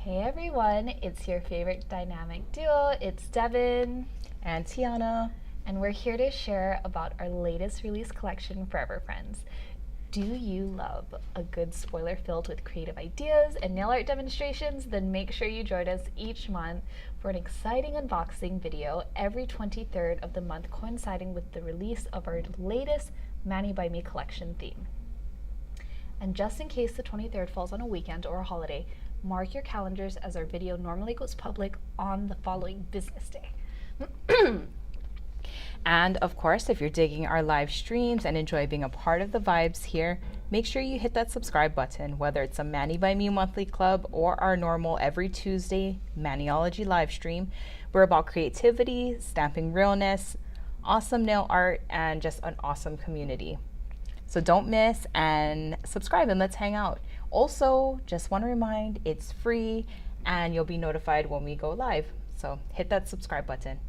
Hey everyone, it's your favorite dynamic duo. It's Devon and Tiana, and we're here to share about our latest release collection, Furever Friends. Do you love a good spoiler filled with creative ideas and nail art demonstrations? Then make sure you join us each month for an exciting unboxing video every 23rd of the month, coinciding with the release of our latest Mani by Me collection theme. And just in case the 23rd falls on a weekend or a holiday, mark your calendars as our video normally goes public on the following business day. And of course, if you're digging our live streams and enjoy being a part of the vibes here, make sure you hit that subscribe button, whether it's a Mani by Me monthly club or our normal every Tuesday Maniology live stream. We're about creativity, stamping realness, awesome nail art, and just an awesome community. So don't miss and subscribe and let's hang out. Also, just want to remind, it's free and you'll be notified when we go live. So hit that subscribe button.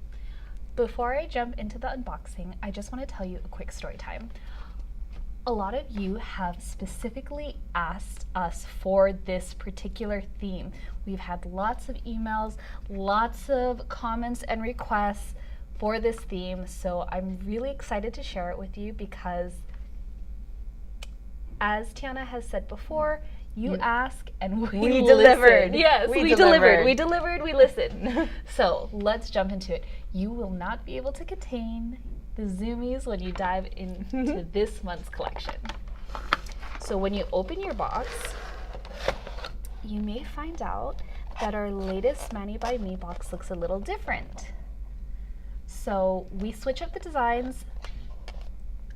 Before I jump into the unboxing, I just want to tell you a quick story time. A lot of you have specifically asked us for this particular theme. We've had lots of emails, lots of comments and requests for this theme. So I'm really excited to share it with you because, as Tiana has said before, you ask and we delivered. Yes, we delivered. We delivered, we listened. So let's jump into it. You will not be able to contain the zoomies when you dive into this month's collection. So when you open your box, you may find out that our latest Mani by Me box looks a little different. So we switch up the designs,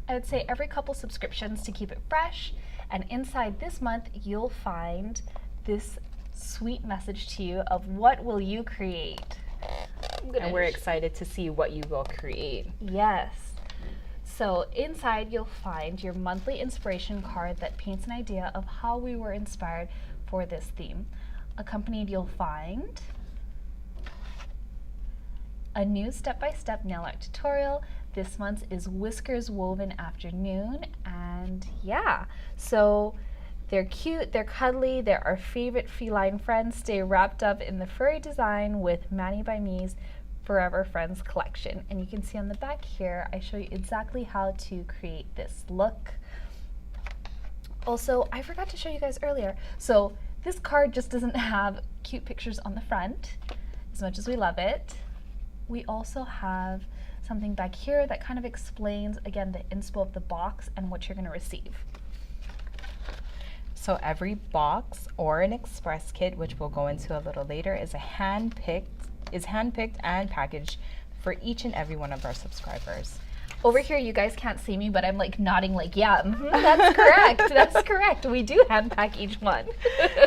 I would say every couple subscriptions to keep it fresh. And inside this month, you'll find this sweet message to you of what will you create. And we're excited to see what you will create. Yes. So inside you'll find your monthly inspiration card that paints an idea of how we were inspired for this theme. Accompanied, you'll find a new step-by-step nail art tutorial. This month is Whiskers Woven Afternoon, and yeah, so they're cute, they're cuddly, they're our favorite feline friends. Stay wrapped up in the furry design with Mani by Me's Furever Friends collection. And you can see on the back here, I show you exactly how to create this look. Also, I forgot to show you guys earlier, so this card just doesn't have cute pictures on the front, as much as we love it. We also have something back here that kind of explains, again, the inspo of the box and what you're going to receive. So every box or an express kit, which we'll go into a little later, is handpicked and packaged for each and every one of our subscribers. Over here, you guys can't see me, but I'm like nodding like, yeah, that's correct. That's correct. We do hand pack each one.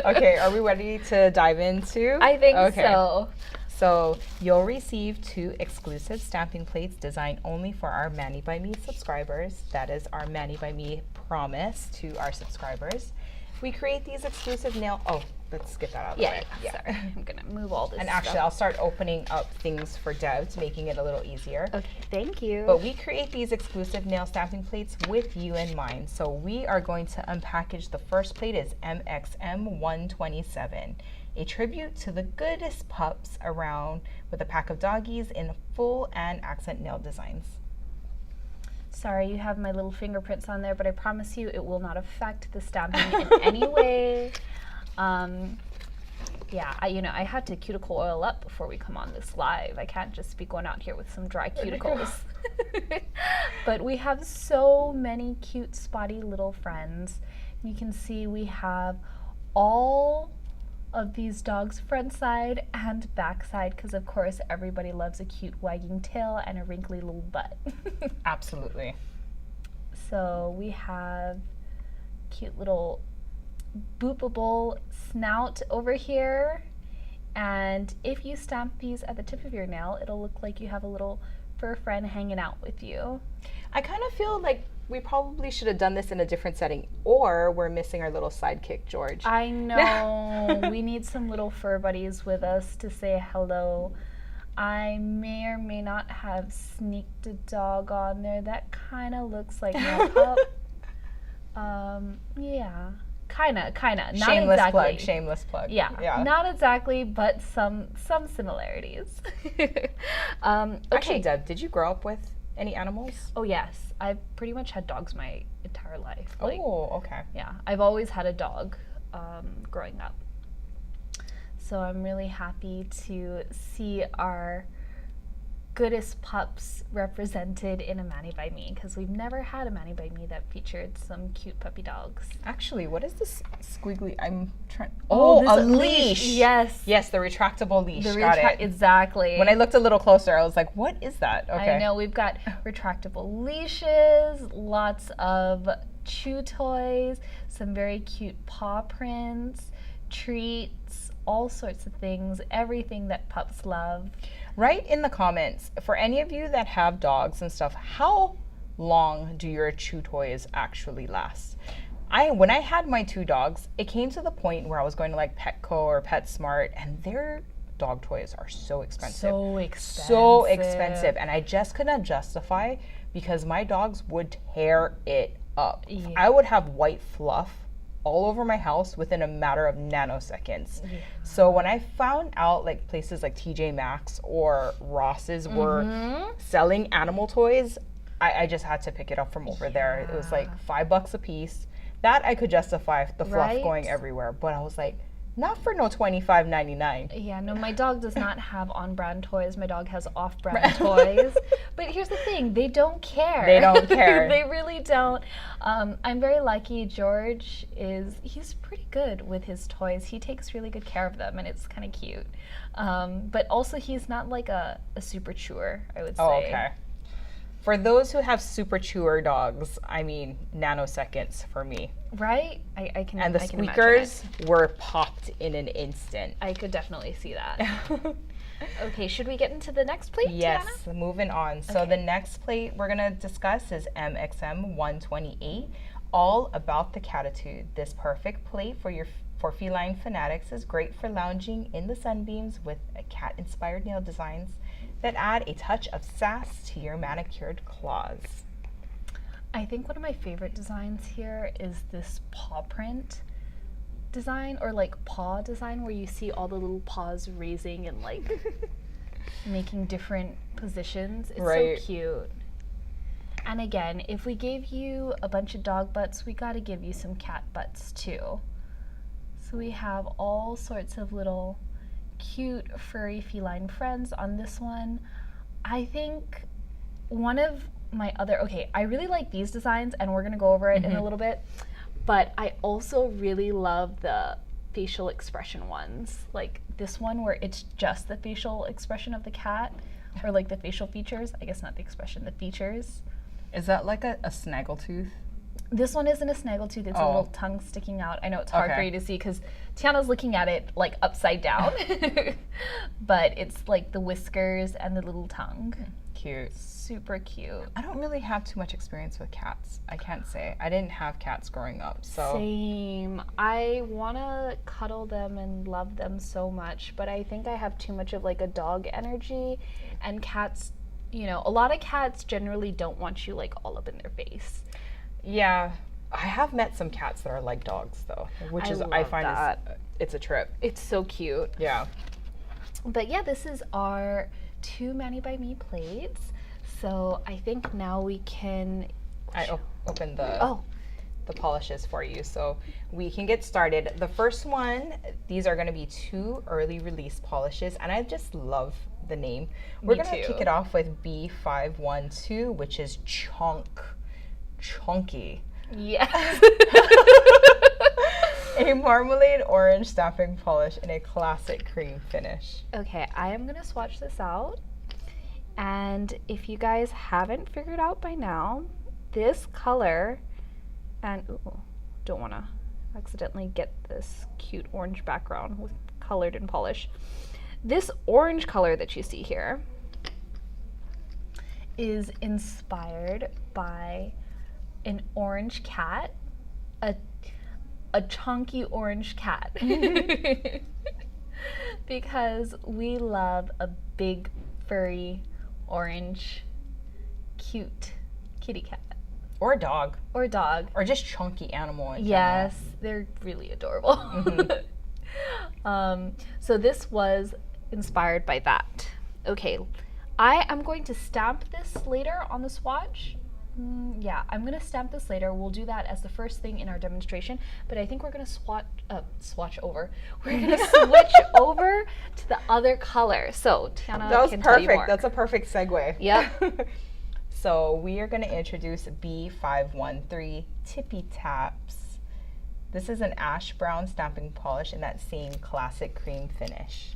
Okay, are we ready to dive into? I think so. So you'll receive 2 exclusive stamping plates designed only for our Mani by Me subscribers. That is our Mani by Me promise to our subscribers. We create these exclusive let's get that out of the way. Yeah, sorry. I'm gonna move all this And actually, stuff. I'll start opening up things for devs, making it a little easier. Okay, thank you. But we create these exclusive nail stamping plates with you in mind. So we are going to unpackage. The first plate is MXM127. A tribute to the goodest pups around with a pack of doggies in full and accent nail designs. Sorry, you have my little fingerprints on there, but I promise you it will not affect the stamping in any way. Yeah, I had to cuticle oil up before we come on this live. I can't just be going out here with some dry cuticles. But we have so many cute, spotty little friends. You can see we have all of these dogs front side and back side, because of course everybody loves a cute wagging tail and a wrinkly little butt. Absolutely. So we have cute little boopable snout over here, and if you stamp these at the tip of your nail, it'll look like you have a little fur friend hanging out with you. I kind of feel like we probably should have done this in a different setting, or we're missing our little sidekick, George. I know. We need some little fur buddies with us to say hello. I may or may not have sneaked a dog on there that kind of looks like my pup. Yeah, Kinda. Not Shameless exactly. plug. Shameless plug. Yeah. Not exactly, but some similarities. Actually, Deb, did you grow up with any animals? Oh yes, I've pretty much had dogs my entire life. Okay. Yeah, I've always had a dog growing up. So I'm really happy to see our goodest pups represented in a Mani by Me, because we've never had a Mani by Me that featured some cute puppy dogs. Actually, what is this squiggly? I'm trying. A leash. Yes. Yes, the retractable leash. Got it. Exactly. When I looked a little closer, I was like, what is that? Okay. I know, we've got retractable leashes, lots of chew toys, some very cute paw prints, treats, all sorts of things, everything that pups love. Write in the comments, for any of you that have dogs and stuff, how long do your chew toys actually last? When I had my 2 dogs, it came to the point where I was going to like Petco or PetSmart, and their dog toys are so expensive. So expensive. And I just could not justify, because my dogs would tear it up. Yeah. I would have white fluff all over my house within a matter of nanoseconds. Yeah. So when I found out like places like TJ Maxx or Ross's were selling animal toys, I just had to pick it up from over there. It was like $5 a piece. That I could justify the fluff going everywhere, but I was like, not for no $25.99. Yeah, no, my dog does not have on-brand toys. My dog has off-brand toys. But here's the thing, they don't care. They don't care. They really don't. I'm very lucky. George he's pretty good with his toys. He takes really good care of them, and it's kind of cute. But also, he's not like a super chewer, I would say. Oh, okay. For those who have super chewer dogs, I mean, nanoseconds for me. Right? I can. And the squeakers were popped in an instant. I could definitely see that. Okay, should we get into the next plate, Yes, Tiana? moving on. So the next plate we're going to discuss is MXM 128, all about the catitude. This perfect plate for feline fanatics is great for lounging in the sunbeams with cat-inspired nail designs that add a touch of sass to your manicured claws. I think one of my favorite designs here is this paw print design, or like paw design, where you see all the little paws raising and like making different positions. It's so cute. And again, if we gave you a bunch of dog butts, we got to give you some cat butts too. So we have all sorts of little cute furry feline friends on this one. I think one of my I really like these designs, and we're gonna go over it in a little bit, but I also really love the facial expression ones, like this one where it's just the facial expression of the cat, or like the facial features, I guess not the expression, the features. Is that like a snaggletooth? This one isn't a snaggletooth, it's a little tongue sticking out. I know it's hard for you to see because Tiana's looking at it like upside down. But it's like the whiskers and the little tongue. Cute. Super cute. I don't really have too much experience with cats, I can't say. I didn't have cats growing up, so. Same. I want to cuddle them and love them so much, but I think I have too much of like a dog energy, and cats, you know, a lot of cats generally don't want you like all up in their face. Yeah, I have met some cats that are like dogs though, which I find it's a trip. It's so cute. Yeah. But yeah, this is our 2 Mani by Me plates. So I think now we can. I opened the polishes for you, so we can get started. The first one, these are going to be 2 early release polishes, and I just love the name. We're going to kick it off with B512, which is chunky. Yes. A marmalade orange stamping polish in a classic cream finish. Okay, I am going to swatch this out. And if you guys haven't figured out by now, this color, and don't want to accidentally get this cute orange background with colored and polish. This orange color that you see here is inspired by an orange cat, a chunky orange cat. Because we love a big furry orange cute kitty cat. Or a dog. Or a dog. Or just chunky animal in Yes, they're really adorable. So this was inspired by that. Okay, I am going to stamp this later on the swatch. Yeah, I'm going to stamp this later. We'll do that as the first thing in our demonstration, but I think we're going to swatch over. We're going to switch over to the other color. So Tiana can tell you more. That's a perfect segue. Yep. So we are going to introduce B513 tippy-taps. This is an ash brown stamping polish in that same classic cream finish.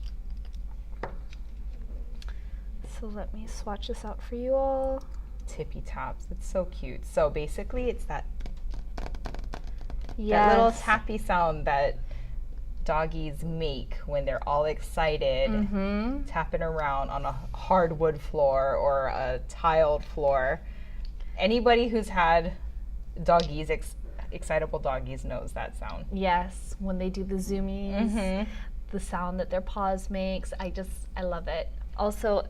So let me swatch this out for you all. Tippy-taps, it's so cute. So basically it's that Yes. little tappy sound that doggies make when they're all excited, tapping around on a hardwood floor or a tiled floor. Anybody who's had doggies, excitable doggies, knows that sound. Yes, when they do the zoomies, the sound that their paws makes, I love it. Also,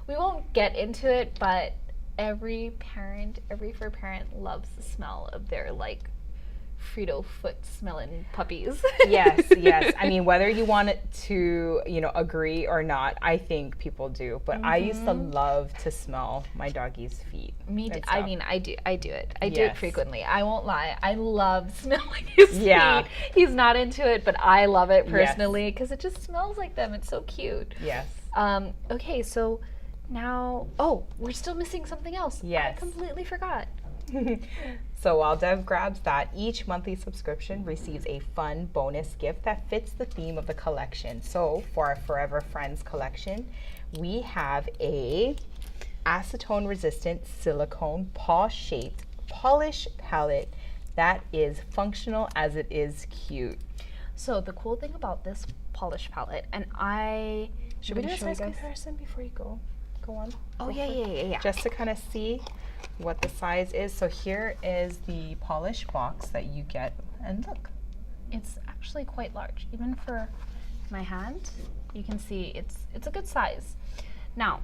we won't get into it, but every fur parent loves the smell of their like Frito foot smelling puppies. Yes. I mean, whether you want it to, agree or not, I think people do. But I used to love to smell my doggie's feet. Me too. I mean, I do it. I do it frequently. I won't lie. I love smelling his feet. He's not into it, but I love it personally because it just smells like them. It's so cute. Yes. Okay, so now, we're still missing something else. Yes. I completely forgot. So while Dev grabs that, each monthly subscription receives a fun bonus gift that fits the theme of the collection. So for our Furever Friends collection, we have a acetone resistant silicone paw-shaped polish palette that is functional as it is cute. So the cool thing about this polish palette, and should we do a size comparison before you go on? Oh, yeah. Just to kind of see what the size is. So here is the polish box that you get, and look. It's actually quite large. Even for my hand, you can see it's a good size. Now,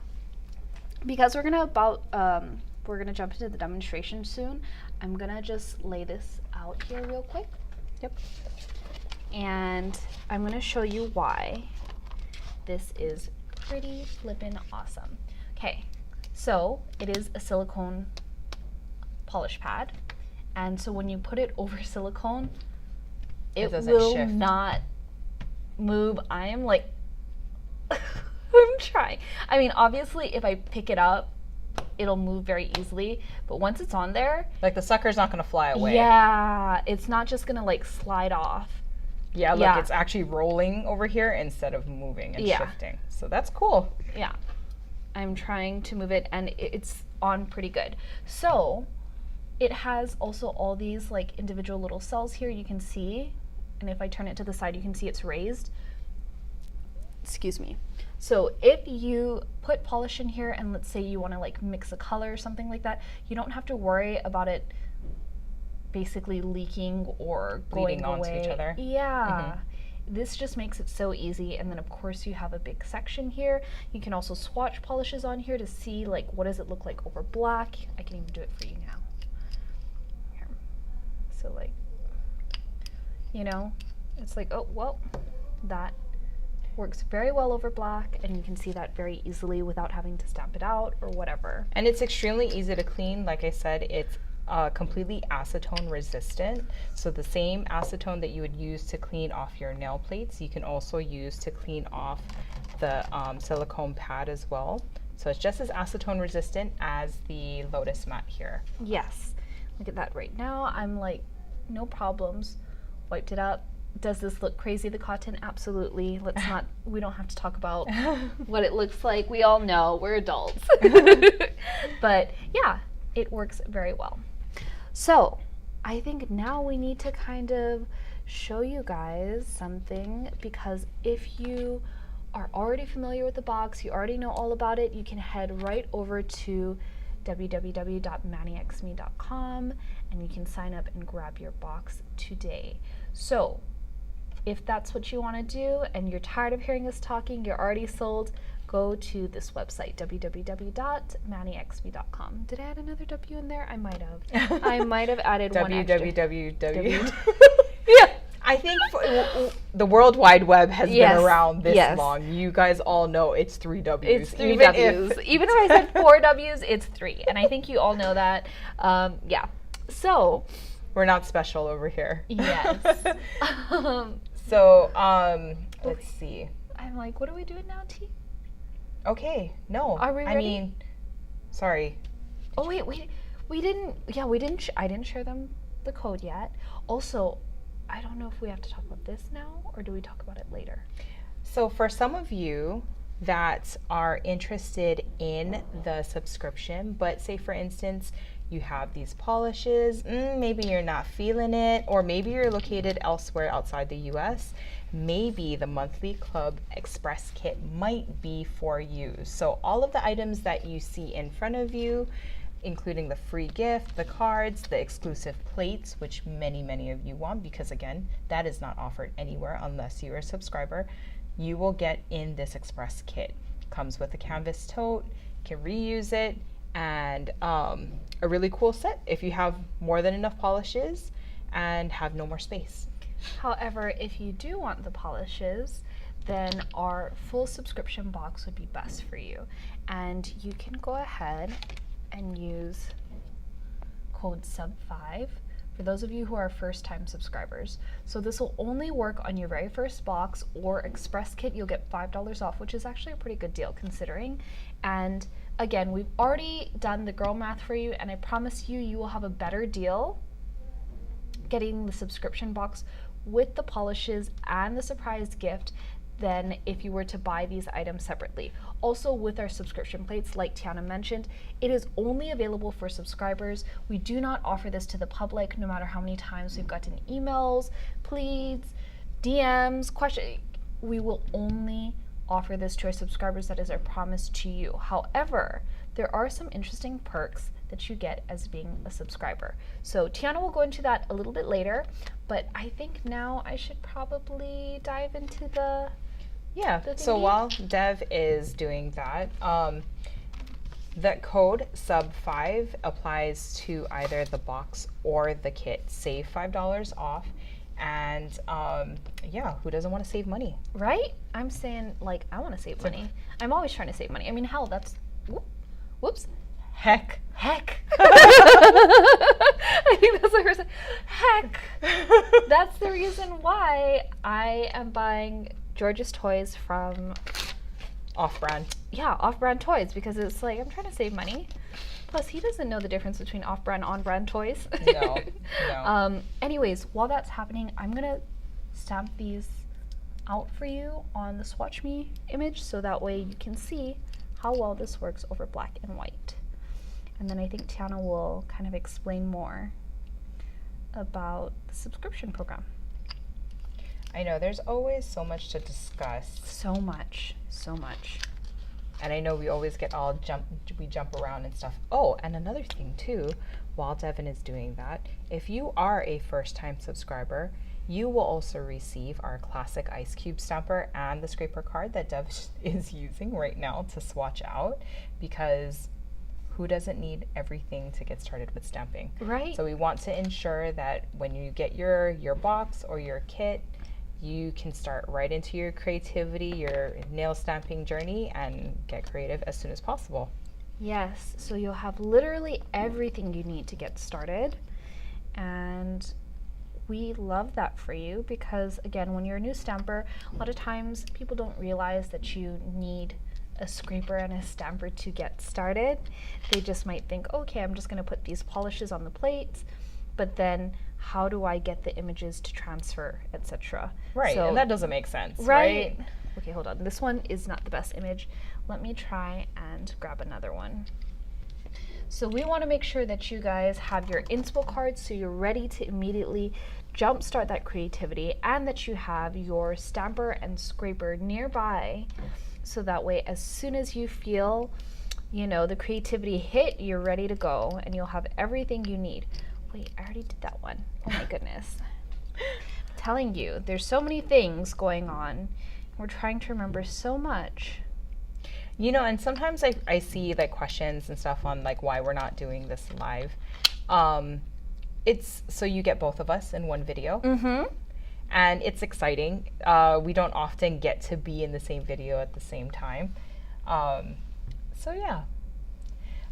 because we're gonna jump into the demonstration soon, I'm gonna just lay this out here real quick. Yep. And I'm gonna show you why this is pretty flippin' awesome. Okay, so it is a silicone polish pad, and so when you put it over silicone, it will shift. not move. I am like, I'm trying. I mean, obviously, if I pick it up, it'll move very easily, but once it's on there, like the sucker's not gonna fly away. Yeah, it's not just gonna like slide off. Yeah, look, it's actually rolling over here instead of moving and shifting. So that's cool. Yeah. I'm trying to move it and it's on pretty good. So it has also all these like individual little cells here you can see. And if I turn it to the side, you can see it's raised. Excuse me. So if you put polish in here and let's say you want to like mix a color or something like that, you don't have to worry about it basically leaking or bleeding going onto away. each other. Yeah. This just makes it so easy, and then of course you have a big section here. You can also swatch polishes on here to see like what does it look like over black. I can even do it for you now. Here. So like, it's like, oh well, that works very well over black, and you can see that very easily without having to stamp it out or whatever. And it's extremely easy to clean. Like I said, it's completely acetone resistant. So the same acetone that you would use to clean off your nail plates, you can also use to clean off the silicone pad as well. So it's just as acetone resistant as the Lotus mat here. Yes. Look at that right now. I'm like, no problems. Wiped it up. Does this look crazy, the cotton? Absolutely. We don't have to talk about what it looks like. We all know, we're adults. But yeah, it works very well. So I think now we need to kind of show you guys something, because if you are already familiar with the box, you already know all about it, you can head right over to www.manixme.com and you can sign up and grab your box today. So if that's what you want to do and you're tired of hearing us talking, you're already sold, go to this website, www.manixb.com. Did I add another W in there? I might have. I might have added one extra. www. Yeah. I think the World Wide Web has been around this long. You guys all know it's 3 W's. It's 3 W's. Even if I said 4 W's, it's 3. And I think you all know that. Yeah. So. We're not special over here. Yes. Let's see. I'm like, what are we doing now, T? Okay. No. Are we ready? I mean, sorry. Oh, wait. We didn't. Yeah, we didn't. I didn't share them the code yet. Also, I don't know if we have to talk about this now or do we talk about it later? So for some of you that are interested in the subscription, but say for instance, you have these polishes, maybe you're not feeling it, or maybe you're located elsewhere outside the US, maybe the monthly club express kit might be for you. So all of the items that you see in front of you, including the free gift, the cards, the exclusive plates, which many of you want, because again, that is not offered anywhere unless you're a subscriber, you will get in this express kit. Comes with a canvas tote, can reuse it, and a really cool set if you have more than enough polishes and have no more space. However, if you do want the polishes, then our full subscription box would be best for you. And you can go ahead and use code SUB5 for those of you who are first-time subscribers. So this will only work on your very first box or express kit. You'll get $5 off, which is actually a pretty good deal considering. And again, we've already done the girl math for you, and I promise you, you will have a better deal getting the subscription box with the polishes and the surprise gift than if you were to buy these items separately. Also, with our subscription plates, like Tiana mentioned, it is only available for subscribers. We do not offer this to the public, no matter how many times we've gotten emails, pleads, DMs, questions. We will only offer this to our subscribers. That is our promise to you. However, there are some interesting perks that you get as being a subscriber. So Tiana will go into that a little bit later, but I think now I should probably dive into the so while Dev is doing that, that code SUB5 applies to either the box or the kit. Save $5 off, and who doesn't want to save money? Right? I'm saying, like, I want to save money. I'm always trying to save money. I mean, hell, that's, whoops. Heck. I think that's the first. Heck. That's the reason why I am buying George's toys from off-brand. Yeah, off-brand toys, because it's like I'm trying to save money. Plus, he doesn't know the difference between off-brand and on-brand toys. No. Anyways, while that's happening, I'm gonna stamp these out for you on the Swatch Me image, so that way you can see how well this works over black and white. And then I think Tiana will kind of explain more about the subscription program. I know, there's always so much to discuss. So much. And I know we always get all jump around and stuff. Oh, and another thing too, while Devon is doing that, if you are a first-time subscriber, you will also receive our classic ice cube stamper and the scraper card that Dev is using right now to swatch out, because who doesn't need everything to get started with stamping? Right. So we want to ensure that when you get your box or your kit, you can start right into your creativity, your nail stamping journey, and get creative as soon as possible. Yes, so you'll have literally everything you need to get started. And we love that for you because, again, when you're a new stamper, a lot of times people don't realize that you need a scraper and a stamper to get started. They just might think, okay, I'm just going to put these polishes on the plates, but then how do I get the images to transfer, etc. Right, so, and that doesn't make sense, right? Okay, hold on. This one is not the best image. Let me try and grab another one. So we want to make sure that you guys have your inspo cards so you're ready to immediately jumpstart that creativity, and that you have your stamper and scraper nearby, so that way as soon as you feel, you know, the creativity hit, you're ready to go and you'll have everything you need. Wait, I already did that one. Oh my goodness. I'm telling you, there's so many things going on. We're trying to remember so much. You know, and sometimes I see like questions and stuff on like why we're not doing this live. It's so you get both of us in one video. Mm-hmm. And it's exciting. We don't often get to be in the same video at the same time. So yeah.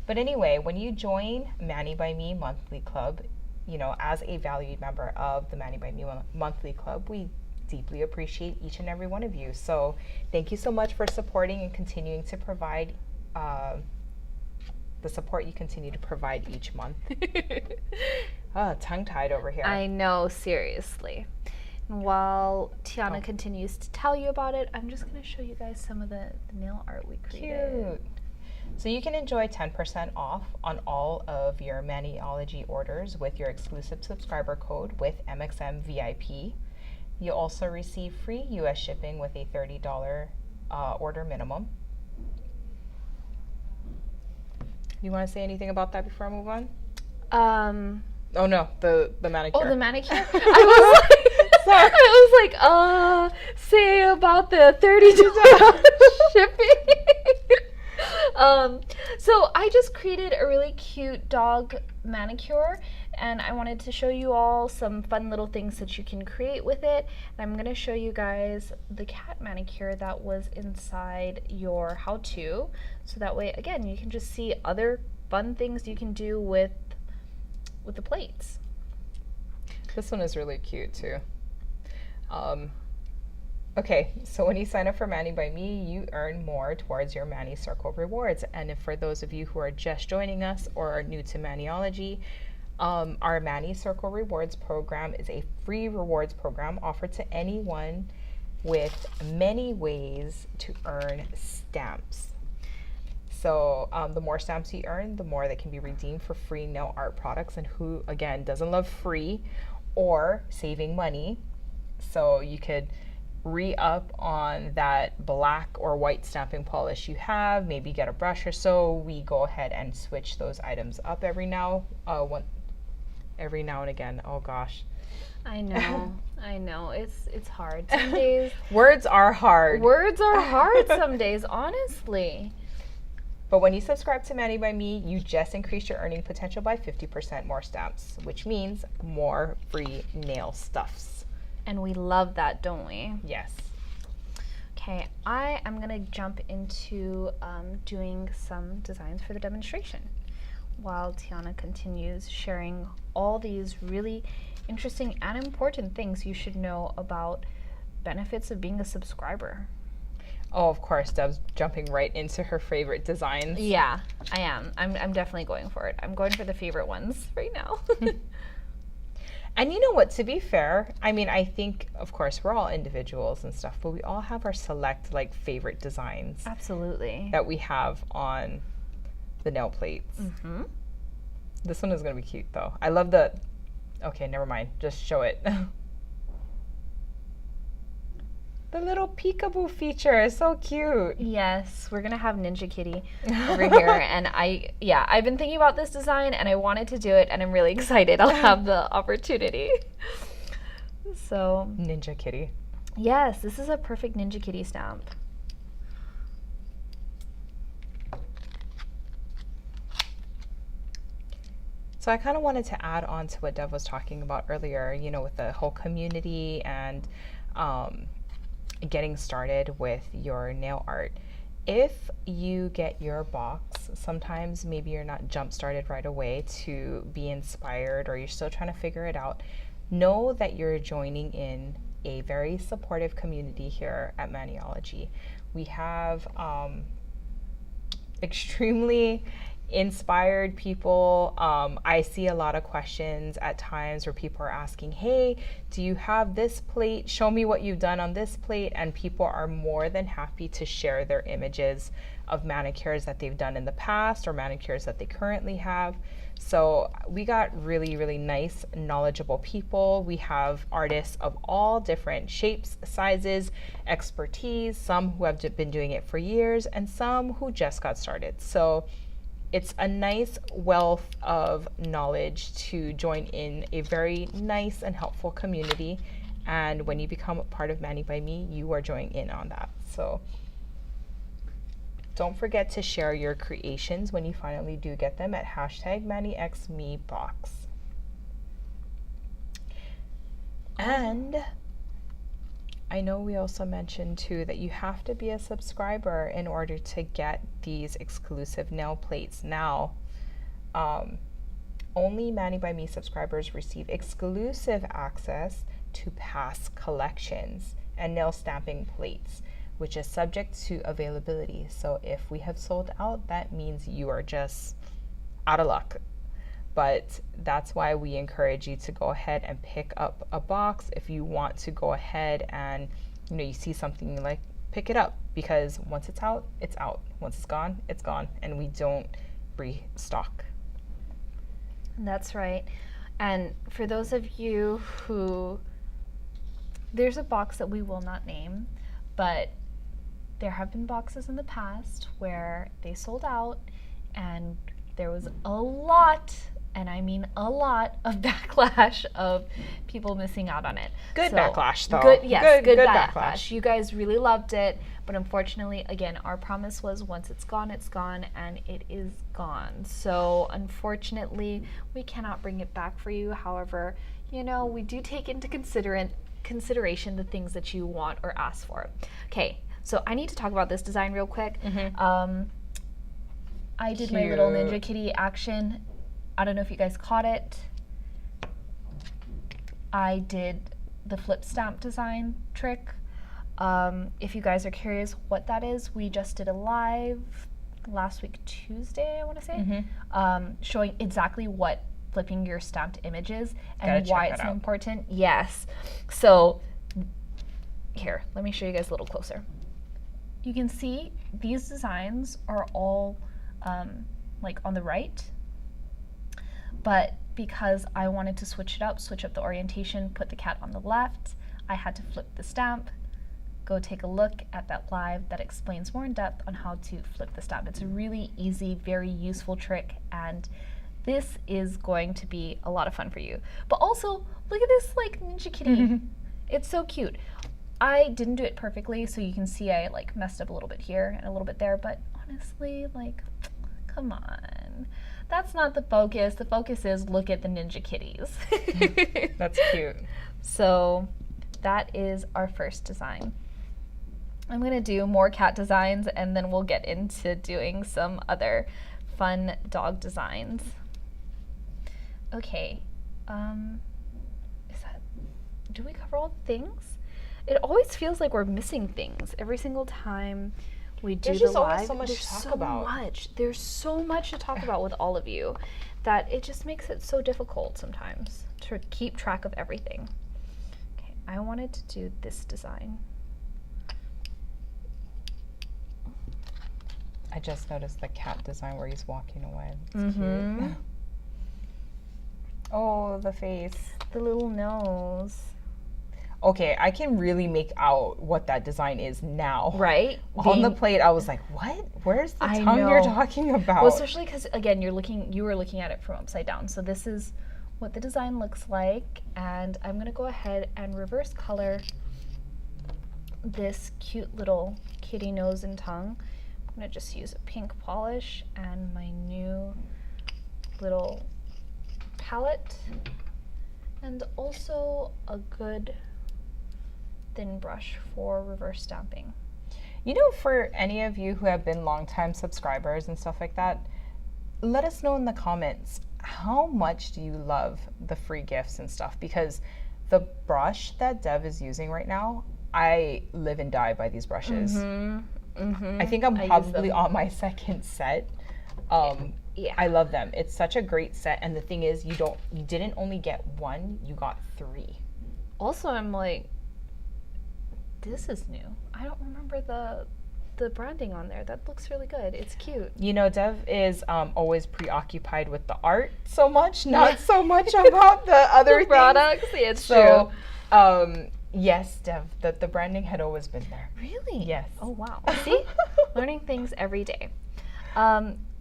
But anyway, when you join Mani by Me Monthly Club, you know, as a valued member of the Mani by Me Monthly Club, we deeply appreciate each and every one of you. So thank you so much for supporting and continuing to provide the support you continue to provide each month. Tongue-tied over here. I know, seriously. While Tiana continues to tell you about it, I'm just going to show you guys some of the nail art we created. Cute. So you can enjoy 10% off on all of your Maniology orders with your exclusive subscriber code with MXMVIP. You also receive free US shipping with a $30 order minimum. You want to say anything about that before I move on? Oh no, the manicure. Oh, the manicure? Sorry. I was like, say about the $30 shipping. So I just created a really cute dog manicure, and I wanted to show you all some fun little things that you can create with it. And I'm going to show you guys the cat manicure that was inside your how-to, so that way, again, you can just see other fun things you can do with the plates. This one is really cute too. Okay, so when you sign up for Mani by Me, you earn more towards your Mani Circle rewards. And if for those of you who are just joining us or are new to Maniology, our Mani Circle rewards program is a free rewards program offered to anyone with many ways to earn stamps. So the more stamps you earn, the more that can be redeemed for free nail art products. And who, again, doesn't love free or saving money? So you could re-up on that black or white stamping polish you have, maybe get a brush or so. We go ahead and switch those items up every now and again. Oh gosh. I know. It's hard. Some days words are hard. Words are hard some days, honestly. But when you subscribe to Mani by Me, you just increase your earning potential by 50% more stamps, which means more free nail stuffs. And we love that, don't we? Yes. Okay, I am going to jump into doing some designs for the demonstration while Tiana continues sharing all these really interesting and important things you should know about benefits of being a subscriber. Oh, of course, Deb's jumping right into her favorite designs. Yeah, I am. I'm definitely going for it. I'm going for the favorite ones right now. And you know what, to be fair, I mean, I think, of course, we're all individuals and stuff, but we all have our select, like, favorite designs. Absolutely. That we have on the nail plates. Mm-hmm. This one is going to be cute, though. I love the... Okay, never mind. Just show it. The little peekaboo feature is so cute. Yes, we're gonna have Ninja Kitty over here, and I've been thinking about this design, and I wanted to do it, and I'm really excited I'll have the opportunity. So Ninja Kitty. Yes, this is a perfect Ninja Kitty stamp. So I kind of wanted to add on to what Dev was talking about earlier, you know, with the whole community and getting started with your nail art. If you get your box, sometimes maybe you're not jump started right away to be inspired, or you're still trying to figure it out. Know that you're joining in a very supportive community here at Maniology. We have extremely inspired people. I see a lot of questions at times where people are asking, hey, do you have this plate? Show me what you've done on this plate. And people are more than happy to share their images of manicures that they've done in the past or manicures that they currently have. So we got really, really nice, knowledgeable people. We have artists of all different shapes, sizes, expertise, some who have been doing it for years and some who just got started. So it's a nice wealth of knowledge to join in a very nice and helpful community. And when you become a part of Mani by Me, you are joining in on that. So don't forget to share your creations when you finally do get them at #MannyXMeBox. And I know we also mentioned too that you have to be a subscriber in order to get these exclusive nail plates. Now, only Manny by Me subscribers receive exclusive access to past collections and nail stamping plates, which is subject to availability. So if we have sold out, that means you are just out of luck. But that's why we encourage you to go ahead and pick up a box. If you want to go ahead and, you know, you see something you like, pick it up, because once it's out, it's out. Once it's gone, and we don't restock. That's right. And for those of you who, there's a box that we will not name, but there have been boxes in the past where they sold out and there was a lot, and I mean a lot, of backlash of people missing out on it. Good backlash, though. Good backlash. You guys really loved it, but unfortunately, again, our promise was once it's gone, and it is gone. So unfortunately, we cannot bring it back for you. However, you know, we do take into consideration the things that you want or ask for. Okay, so I need to talk about this design real quick. I did my little Ninja Kitty action. I don't know if you guys caught it. I did the flip stamp design trick. If you guys are curious what that is, we just did a live last week Tuesday, I want to say, showing exactly what flipping your stamped image is and why it's so important. Yes. So here, let me show you guys a little closer. You can see these designs are all like on the right, but because I wanted to switch up the orientation, put the cat on the left, I had to flip the stamp. Go take a look at that live that explains more in depth on how to flip the stamp. It's a really easy, very useful trick, and this is going to be a lot of fun for you. But also, look at this like Ninja Kitty. It's so cute. I didn't do it perfectly, so you can see I like messed up a little bit here and a little bit there, but honestly, like, come on. That's not the focus. The focus is look at the Ninja Kitties. That's cute. So that is our first design. I'm gonna do more cat designs and then we'll get into doing some other fun dog designs. Okay, do we cover all the things? It always feels like we're missing things every single time we do the live. There's always so much to talk about. There's so much to talk about with all of you that it just makes it so difficult sometimes to keep track of everything. Okay, I wanted to do this design. I just noticed the cat design where he's walking away. It's cute. Oh, the face. The little nose. Okay, I can really make out what that design is now. Right? On the plate, I was like, what? Where's the tongue you're talking about? Well, especially because, again, you were looking at it from upside down. So this is what the design looks like. And I'm going to go ahead and reverse color this cute little kitty nose and tongue. I'm going to just use a pink polish and my new little palette. And also a good thin brush for reverse stamping. You know, for any of you who have been longtime subscribers and stuff like that, let us know in the comments, how much do you love the free gifts and stuff? Because the brush that Dev is using right now, I live and die by these brushes. I think I'm probably on my second set. Yeah. I love them. It's such a great set, and the thing is, you didn't only get one, you got 3. Also, I'm like, this is new. I don't remember the branding on there. That looks really good. It's cute. You know, Dev is always preoccupied with the art so much, not so much about the other products. Yeah, it's so, true. Yes, Dev, the branding had always been there. Really? Yes. Oh, wow. See? Learning things every day.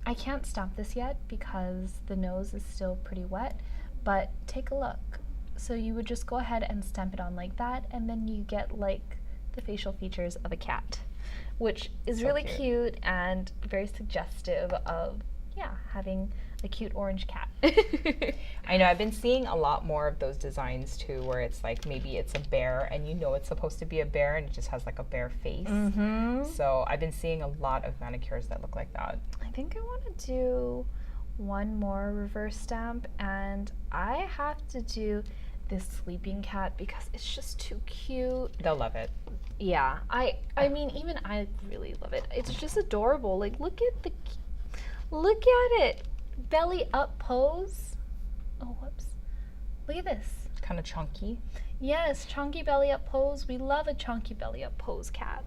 I can't stamp this yet because the nose is still pretty wet, but take a look. So you would just go ahead and stamp it on like that, and then you get like the facial features of a cat. which is So really cute. cute and very suggestive of, having a cute orange cat. I know I've been seeing a lot more of those designs too, where it's like maybe it's a bear and you know it's supposed to be a bear and it just has like a bear face. So I've been seeing a lot of manicures that look like that. I think I want to do one more reverse stamp, and I have to do this sleeping cat because it's just too cute. They'll love it. Yeah, I mean, even I really love it. It's just adorable. Like, look at it. Belly up pose. Oh, whoops. Look at this. Kind of chunky. Yes, chunky belly up pose. We love a chunky belly up pose cat.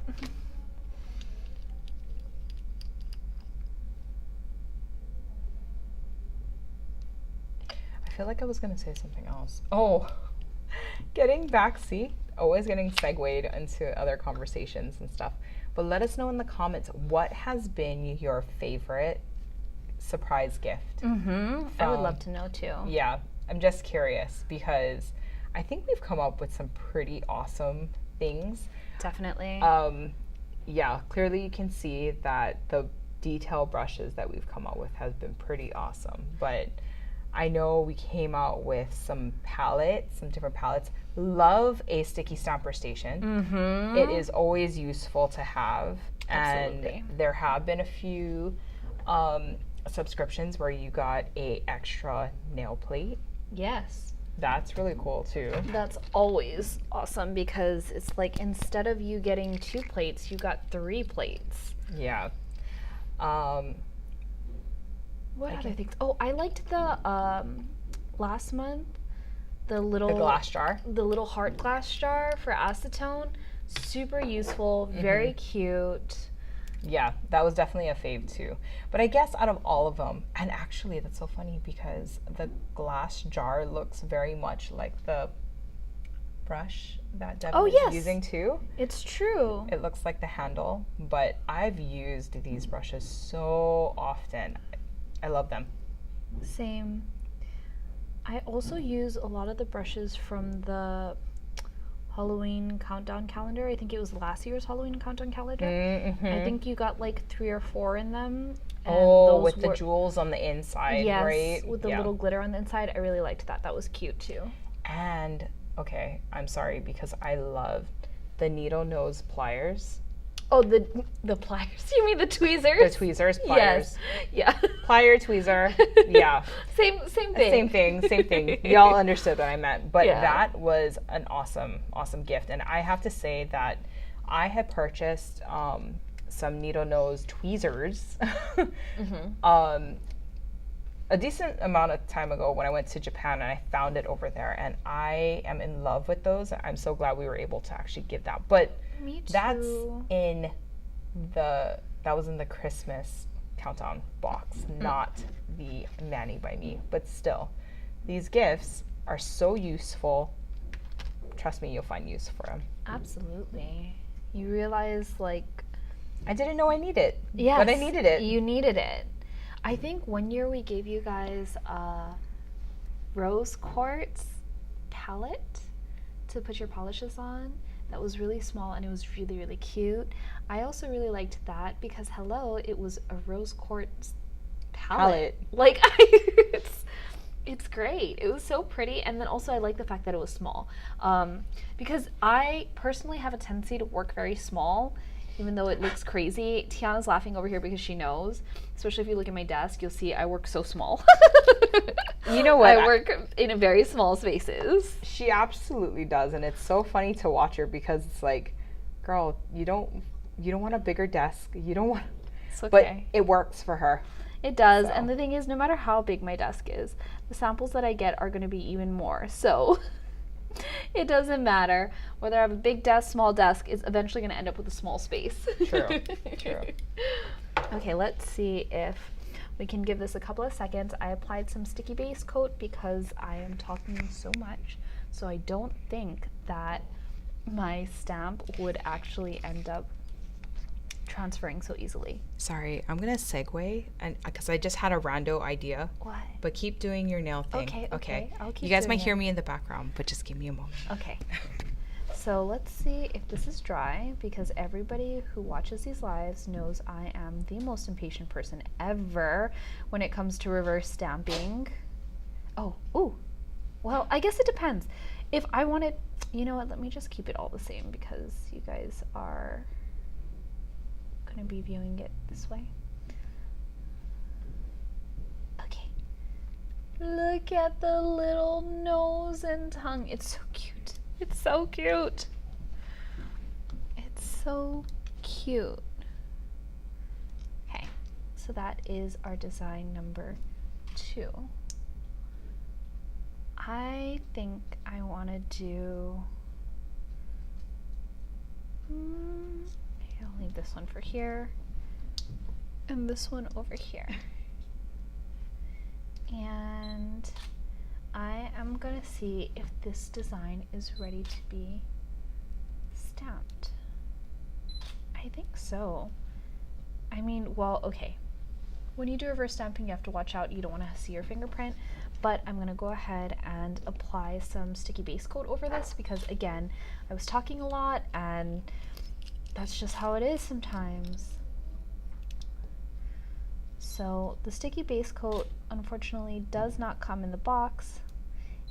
I feel like I was going to say something else. Oh, always getting segued into other conversations and stuff. But let us know in the comments, what has been your favorite surprise gift? I would love to know too. Yeah, I'm just curious because I think we've come up with some pretty awesome things. Definitely. Yeah, clearly you can see that the detail brushes that we've come up with has been pretty awesome. But I know we came out with some different palettes. Love a sticky stamper station. It is always useful to have. Absolutely. And there have been a few subscriptions where you got a extra nail plate. Yes. That's really cool too. That's always awesome because it's like instead of you getting 2 plates, you got 3 plates. Yeah. What other things? Oh, I liked the last month, the little glass jar. the little heart glass jar for acetone. Super useful, very cute. Yeah, that was definitely a fave too. But I guess out of all of them, and actually that's so funny because the glass jar looks very much like the brush that Devon is using too. It's true. It looks like the handle, but I've used these brushes so often. I love them. Same. I also use a lot of the brushes from the Halloween countdown calendar. I think it was last year's Halloween countdown calendar. I think you got like 3 or 4 in them. And those with the jewels on the inside, yes, right? with the little glitter on the inside. I really liked that. That was cute too. And, okay, I'm sorry because I love the needle nose pliers. Oh, the pliers. You mean the tweezers? The tweezers, pliers. Yes. Yeah. Plier, tweezer. Yeah. Same thing. Same thing. Y'all understood what I meant. But Yeah. that was an awesome gift. And I have to say that I had purchased some needle nose tweezers a decent amount of time ago when I went to Japan, and I found it over there. And I am in love with those. I'm so glad we were able to actually give that. But Me too. that was in the Christmas countdown box, not the Manny by Me. But still, these gifts are so useful. Trust me, you'll find use for them. Absolutely. You realize, like, I didn't know I needed it, yes, but I needed it. You needed it. I think one year we gave you guys a rose quartz palette to put your polishes on. That was really small and it was really, really cute. I also really liked that because, hello, it was a rose quartz palette. Like, it's great. It was so pretty. And then also I like the fact that it was small. Because I personally have a tendency to work very small, even though it looks crazy. Tiana's laughing over here because she knows. Especially if you look at my desk, you'll see I work so small. You know what? I work in very small spaces. She absolutely does, and it's so funny to watch her because it's like, girl, you don't want a bigger desk. You don't want. It's okay. But it works for her. It does, So. and the thing is, no matter how big my desk is, the samples that I get are going to be even more. So it doesn't matter whether I have a big desk, small desk. It's eventually going to end up with a small space. True. Okay, let's see if we can give this a couple of seconds. I applied some sticky base coat because I am talking so much, so I don't think that my stamp would actually end up transferring so easily. Sorry, I'm gonna segue, and because I just had a rando idea. What? But keep doing your nail thing. Okay. I'll keep You guys doing might it. hear me in the background, but just give me a moment. Okay. So let's see if this is dry, because everybody who watches these lives knows I am the most impatient person ever when it comes to reverse stamping. Oh, ooh. Well, I guess it depends. If I wanted, you know what, let me just keep it all the same because you guys are going to be viewing it this way. Okay. Look at the little nose and tongue. It's so cute. It's so cute. It's so cute. Okay, so that is our design number 2. I think I want to do, maybe I'll leave this one for here and this one over here. And I am going to see if this design is ready to be stamped. I think so. I mean, well, okay. When you do reverse stamping, you have to watch out. You don't want to see your fingerprint. But I'm going to go ahead and apply some sticky base coat over this because, again, I was talking a lot and that's just how it is sometimes. So the sticky base coat, unfortunately, does not come in the box.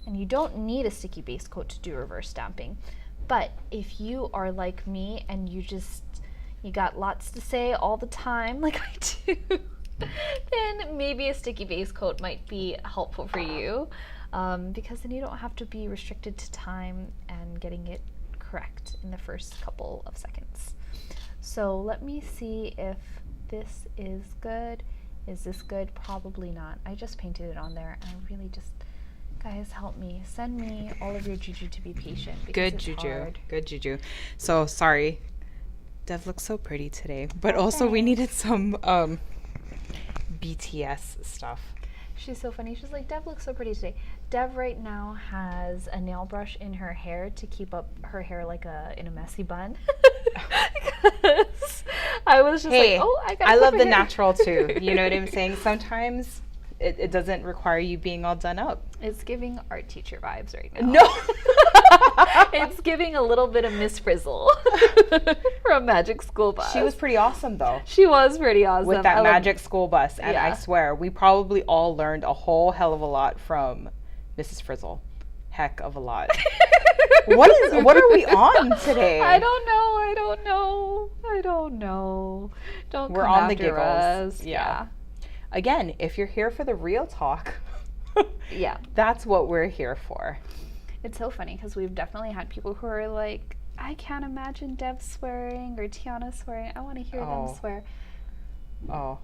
And you don't need a sticky base coat to do reverse stamping. But if you are like me and you got lots to say all the time, like I do, then maybe a sticky base coat might be helpful for you, because then you don't have to be restricted to time and getting it correct in the first couple of seconds. So let me see if this is good. Is this good? Probably not. I just painted it on there and I really just, guys, help me. Send me all of your juju to be patient. Good juju. Good juju. So sorry. Dev looks so pretty today, but also we needed some BTS stuff. She's so funny. She's like, Dev looks so pretty today. Dev right now has a nail brush in her hair to keep up her hair like in a messy bun. Because I was just like, oh, I love the natural too. You know what I'm saying? Sometimes it doesn't require you being all done up. It's giving art teacher vibes right now. No. It's giving a little bit of Miss Frizzle from Magic School Bus. She was pretty awesome though. She was pretty awesome. With that Magic School Bus. And I swear, we probably all learned a whole hell of a lot from Mrs. Frizzle. Heck of a lot. What are we on today? I don't know. Don't We're come on the after giggles. us. Yeah. Again, if you're here for the real talk, yeah, that's what we're here for. It's so funny because we've definitely had people who are like, I can't imagine Dev swearing or Tiana swearing. I want to hear them swear. Oh.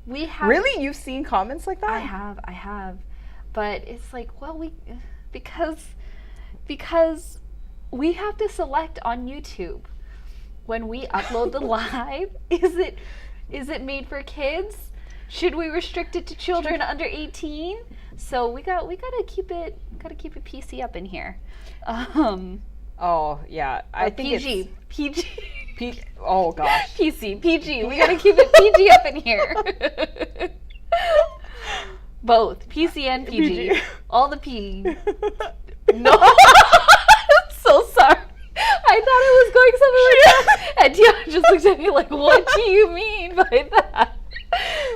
We have. Really? You've seen comments like that? I have. But it's like, well, because we have to select on YouTube when we upload the live. Is it made for kids? Should we restrict it to children under 18? So we gotta keep it PC up in here. Oh yeah, I think PG. it's PG. Oh gosh. PC, PG. We gotta keep it PG up in here. Both PC and PG. All the P. No. I'm so sorry. I thought it was going something like that. And Tiana just looked at me like, what do you mean by that?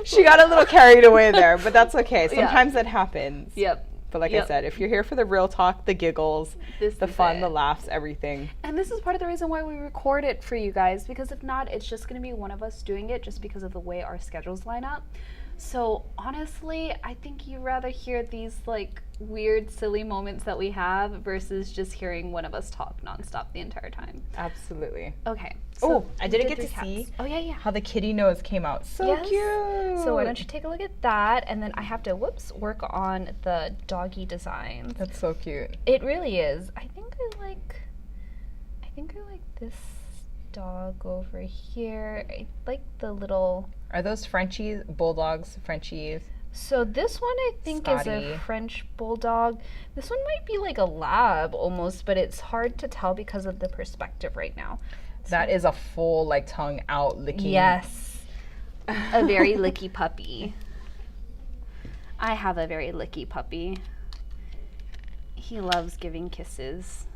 She got a little carried away there, but that's okay. Sometimes it happens. Yep. But like I said, if you're here for the real talk, the giggles, the fun, the laughs, everything. And this is part of the reason why we record it for you guys, because if not, it's just going to be one of us doing it just because of the way our schedules line up. So honestly, I think you'd rather hear these like weird, silly moments that we have versus just hearing one of us talk nonstop the entire time. Absolutely. Okay. So I didn't get to see how the kitty nose came out. So cute. So why don't you take a look at that, and then I have to work on the doggy design. That's so cute. It really is. I think I like this dog over here. I like the little. Are those Frenchies, bulldogs, Frenchies? So this one I think is a French bulldog. This one might be like a lab almost, but it's hard to tell because of the perspective right now. That is a full like tongue out licking. Yes. A very licky puppy. I have a very licky puppy. He loves giving kisses.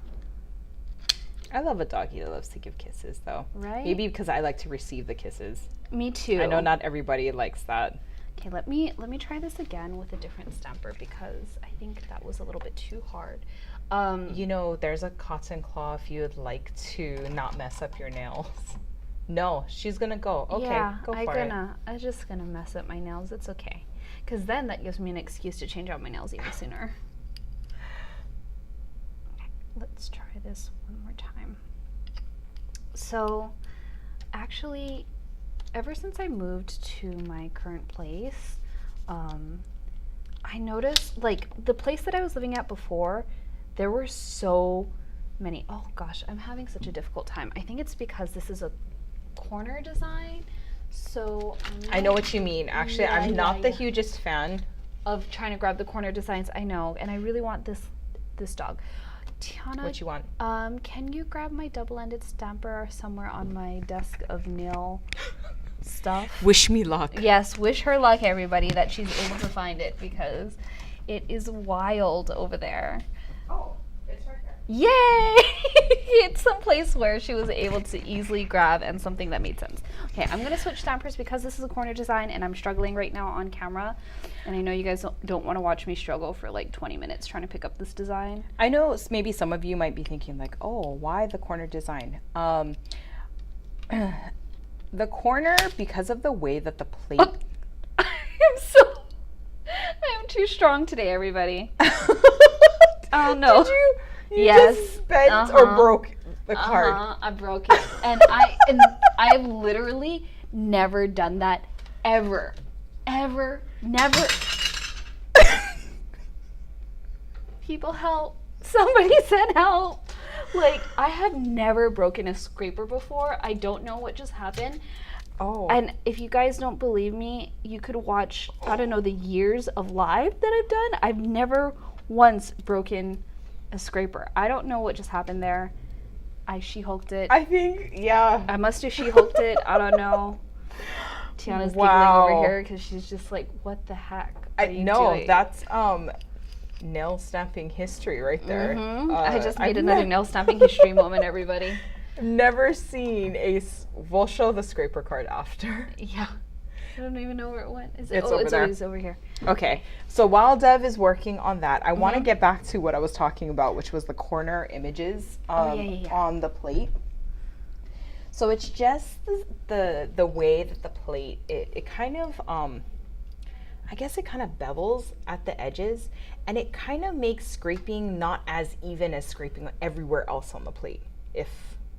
I love a doggy that loves to give kisses, though. Right? Maybe because I like to receive the kisses. Me too. I know not everybody likes that. Okay, let me try this again with a different stamper because I think that was a little bit too hard. You know, there's a cotton claw if you would like to not mess up your nails. No, she's gonna go. Okay, yeah, go for it. I'm just gonna mess up my nails. It's okay, because then that gives me an excuse to change out my nails even sooner. Okay, let's try this one more time. So, actually, ever since I moved to my current place, I noticed, like, the place that I was living at before, there were so many. Oh gosh, I'm having such a difficult time. I think it's because this is a corner design, so I know what you mean. Actually, I'm not the hugest fan of trying to grab the corner designs. I know, and I really want this dog. Tiana, what you want. Can you grab my double-ended stamper somewhere on my desk of nail stuff? Wish me luck. Yes, wish her luck, everybody, that she's able to find it because it is wild over there. Oh, it's right here. Yay! It's someplace where she was able to easily grab and something that made sense. Okay, I'm gonna switch stampers because this is a corner design and I'm struggling right now on camera. And I know you guys don't want to watch me struggle for like 20 minutes trying to pick up this design. I know maybe some of you might be thinking like, oh, why the corner design? The corner, because of the way that the plate... I'm too strong today, everybody. Oh no. Did you just bent or broke the card? I broke it. And I've literally never done that ever. Never. People help. Somebody said help. Like, I have never broken a scraper before. I don't know what just happened. Oh. And if you guys don't believe me, you could watch, I don't know, the years of live that I've done. I've never once broken a scraper. I don't know what just happened there. I She-Hulked it. I think, yeah. I must have She-Hulked it. I don't know. Tiana's giggling over here because she's just like, what the heck are you doing? That's nail stamping history right there. Mm-hmm. I just made another nail stamping history moment, everybody. Never seen we'll show the scraper card after. Yeah. I don't even know where it went. It's over there. It's over here. Okay. So while Dev is working on that, I want to get back to what I was talking about, which was the corner images on the plate. So it's just the way that the plate, it kind of, I guess it kind of bevels at the edges, and it kind of makes scraping not as even as scraping everywhere else on the plate, if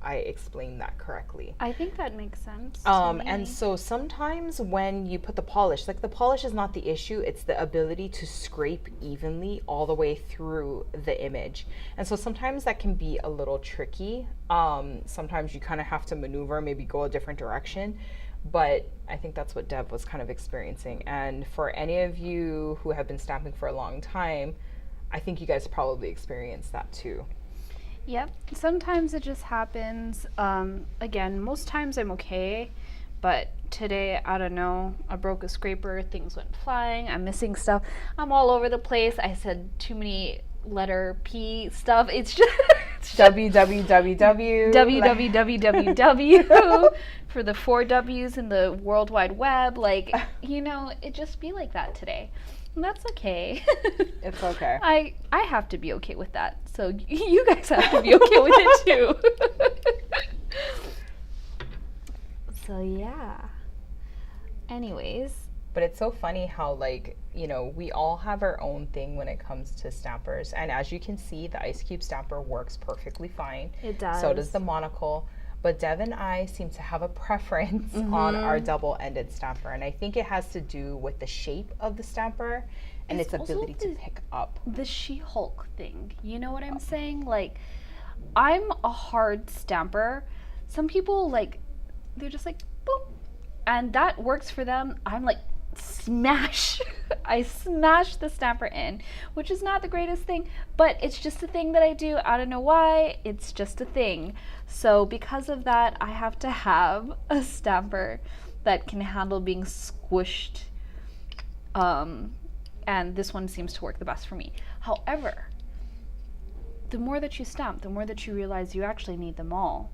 I explained that correctly. I think that makes sense. And so sometimes when you put the polish, like the polish is not the issue, it's the ability to scrape evenly all the way through the image. And so sometimes that can be a little tricky. Sometimes you kind of have to maneuver, maybe go a different direction. But I think that's what Deb was kind of experiencing. And for any of you who have been stamping for a long time, I think you guys probably experienced that too. Yep. Sometimes it just happens. Again, most times I'm okay. But today, I don't know, I broke a scraper, things went flying, I'm missing stuff. I'm all over the place. I said too many letter P stuff. It's just www. www for the 4 W's in the World Wide Web. Like, you know, it just be like that today. And that's okay. It's okay. I have to be okay with that. So you guys have to be okay with it too. So yeah. Anyways. But it's so funny how, like, you know, we all have our own thing when it comes to stampers. And as you can see, the ice cube stamper works perfectly fine. It does. So does the monocle. But Dev and I seem to have a preference on our double-ended stamper. And I think it has to do with the shape of the stamper and its ability to pick up. The She-Hulk thing. You know what I'm saying? Like, I'm a hard stamper. Some people, like, they're just like, boom. And that works for them. I'm like, smash. I smash the stamper in, which is not the greatest thing, but it's just a thing that I do. I don't know why. It's just a thing. So because of that, I have to have a stamper that can handle being squished. And this one seems to work the best for me. However, the more that you stamp, the more that you realize you actually need them all.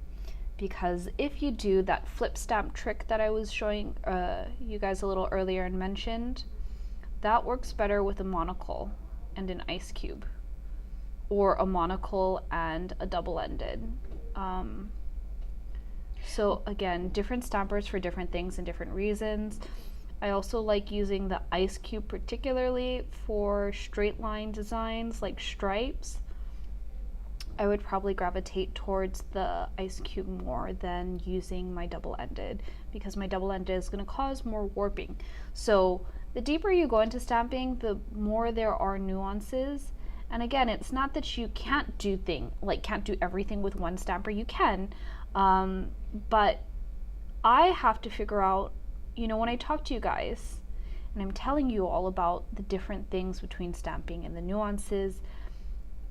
Because if you do that flip stamp trick that I was showing you guys a little earlier and mentioned, that works better with a monocle and an ice cube, or a monocle and a double-ended. So again, different stampers for different things and different reasons. I also like using the ice cube particularly for straight line designs like stripes. I would probably gravitate towards the ice cube more than using my double-ended, because my double-ended is going to cause more warping. So the deeper you go into stamping, the more there are nuances. And again, it's not that you can't do can't do everything with one stamper. You can, but I have to figure out, you know, when I talk to you guys and I'm telling you all about the different things between stamping and the nuances,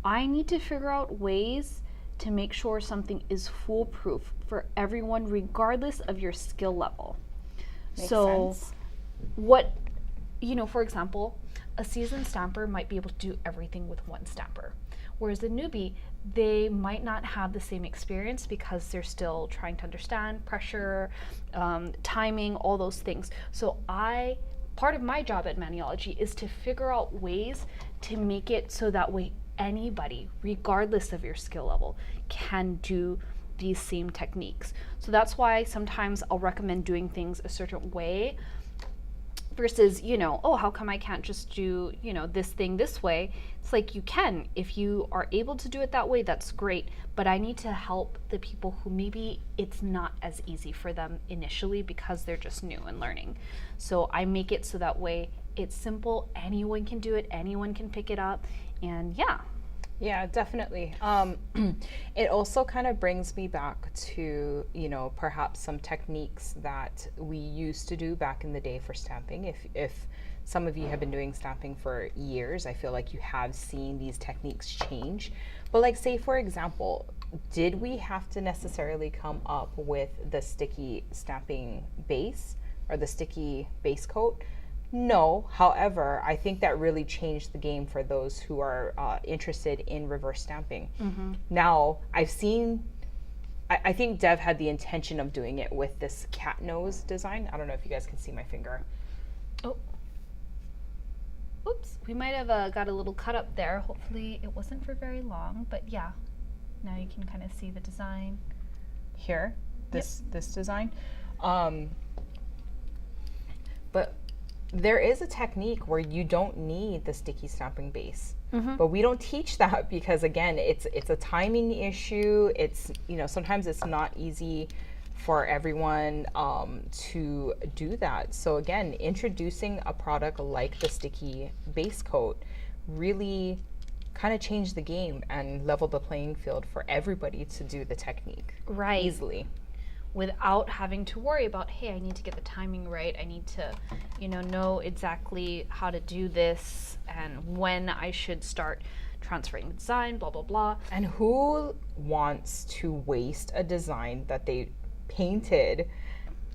I need to figure out ways to make sure something is foolproof for everyone, regardless of your skill level. Makes so sense. What, you know, for example, a seasoned stamper might be able to do everything with one stamper, whereas a newbie, they might not have the same experience because they're still trying to understand pressure, timing, all those things. So part of my job at Maniology is to figure out ways to make it so that way anybody, regardless of your skill level, can do these same techniques. So that's why sometimes I'll recommend doing things a certain way versus, you know, oh, how come I can't just do, you know, this thing this way? It's like, you can. If you are able to do it that way, that's great. But I need to help the people who maybe it's not as easy for them initially because they're just new and learning. So I make it so that way it's simple, anyone can do it, anyone can pick it up, and yeah. Yeah, definitely. It also kind of brings me back to, you know, perhaps some techniques that we used to do back in the day for stamping. If some of you have been doing stamping for years, I feel like you have seen these techniques change. But like, say for example, did we have to necessarily come up with the sticky stamping base or the sticky base coat? No, however, I think that really changed the game for those who are interested in reverse stamping. Mm-hmm. Now, I think Dev had the intention of doing it with this cat nose design. I don't know if you guys can see my finger. Oh. Oops, we might have got a little cut up there. Hopefully it wasn't for very long, but yeah. Now you can kind of see the design. Here, this design. But there is a technique where you don't need the sticky stamping base, but we don't teach that because again, it's a timing issue. It's, you know, sometimes it's not easy for everyone to do that. So again, introducing a product like the sticky base coat really kind of changed the game and leveled the playing field for everybody to do the technique easily. Without having to worry about, hey, I need to get the timing right. I need to, you know exactly how to do this and when I should start transferring the design, blah, blah, blah. And who wants to waste a design that they painted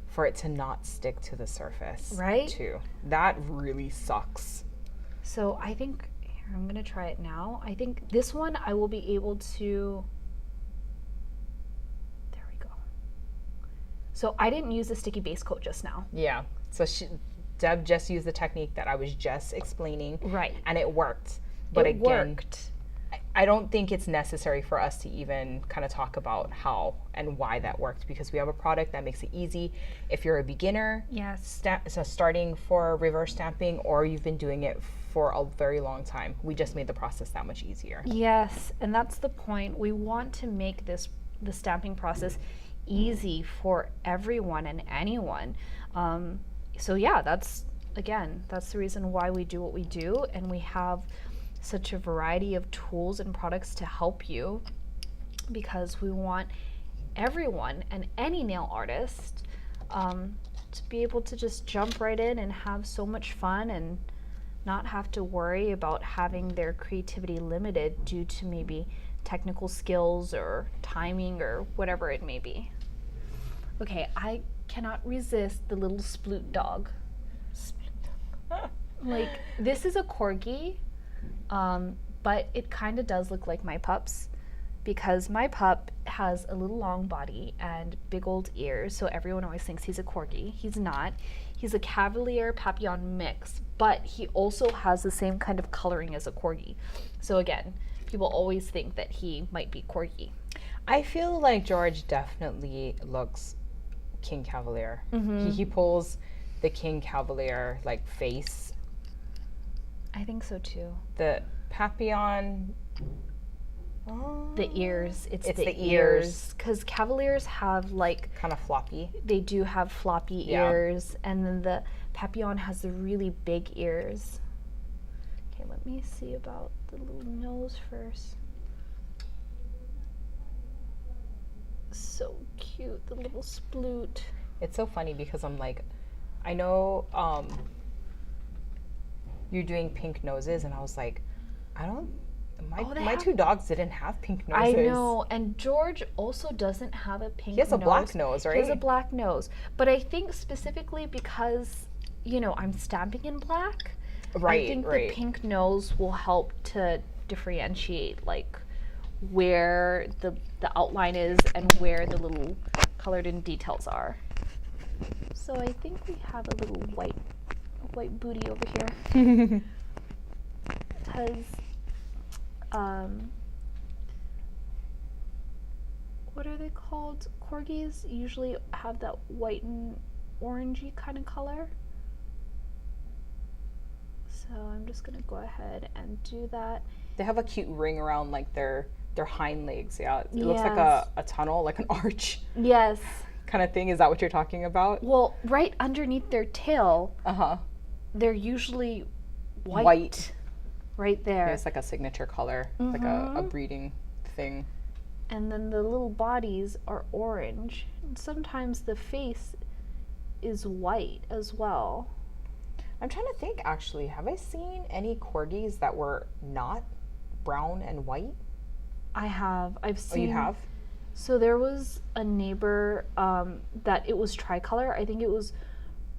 for it to not stick to the surface? Right? Too. That really sucks. So I think, here, I'm gonna try it now. I think this one I will be able to, so I didn't use the sticky base coat just now. Yeah, so Deb just used the technique that I was just explaining. Right. And it worked. But it worked. I don't think it's necessary for us to even kind of talk about how and why that worked, because we have a product that makes it easy. If you're a beginner, yes, so starting for reverse stamping, or you've been doing it for a very long time, we just made the process that much easier. Yes, and that's the point. We want to make the stamping process easy for everyone and anyone. So yeah, that's the reason why we do what we do, and we have such a variety of tools and products to help you, because we want everyone and any nail artist to be able to just jump right in and have so much fun and not have to worry about having their creativity limited due to maybe technical skills or timing or whatever it may be. Okay, I cannot resist the little sploot dog. Like, this is a corgi, but it kind of does look like my pup's, because my pup has a little long body and big old ears, so everyone always thinks he's a corgi. He's not. He's a Cavalier Papillon mix, but he also has the same kind of coloring as a corgi. So again, people always think that he might be corgi. I feel like George definitely looks King Cavalier. He pulls the King Cavalier like face. I think so too. The Papillon. The ears. It's the ears. Because Cavaliers have like Kind of floppy. They do have floppy ears, and then the Papillon has the really big ears. Okay, let me see about the little nose first. So cute, the little sploot. It's so funny because I'm like, I know you're doing pink noses, and I was like, my two dogs didn't have pink noses. I know, and George also doesn't have a pink nose. He has a black nose, right? He has a black nose. But I think specifically because, you know, I'm stamping in black, Right, I think right. the pink nose will help to differentiate, like, where the outline is and where the little colored in details are. So I think we have a little white booty over here. Because what are they called? Corgis usually have that white and orangey kind of color. So I'm just gonna go ahead and do that. They have a cute ring around like their hind legs. Yeah, it looks like Yes. a tunnel, like an arch Yes. kind of thing. Is that what you're talking about? Well, right underneath their tail, they're usually white. Right there. It's like a signature color, like a breeding thing. And then the little bodies are orange. And sometimes the face is white as well. I'm trying to think, actually, have I seen any corgis that were not brown and white? I have. I've seen. Oh, you have? So there was a neighbor that it was tricolor. I think it was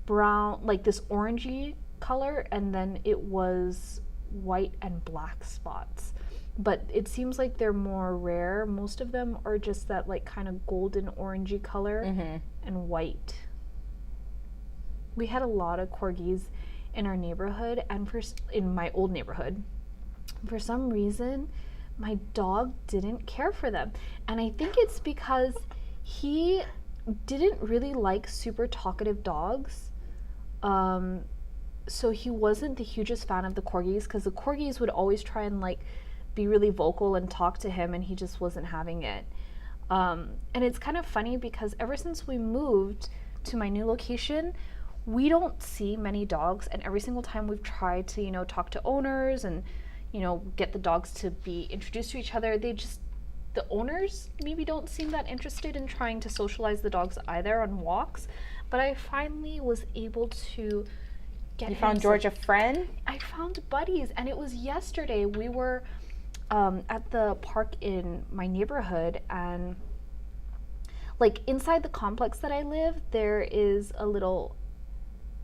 brown, like this orangey color, and then it was white and black spots. But it seems like they're more rare. Most of them are just that like kind of golden orangey color and white. We had a lot of corgis in our neighborhood and in my old neighborhood. For some reason, my dog didn't care for them. And I think it's because he didn't really like super talkative dogs. So he wasn't the hugest fan of the corgis, because the corgis would always try and like be really vocal and talk to him, and he just wasn't having it. And it's kind of funny because ever since we moved to my new location, we don't see many dogs, and every single time we've tried to, you know, talk to owners and, you know, get the dogs to be introduced to each other, the owners maybe don't seem that interested in trying to socialize the dogs either on walks. But I finally was able to get. You found George a friend? I found buddies, and it was yesterday. We were at the park in my neighborhood, and like inside the complex that I live, there is a little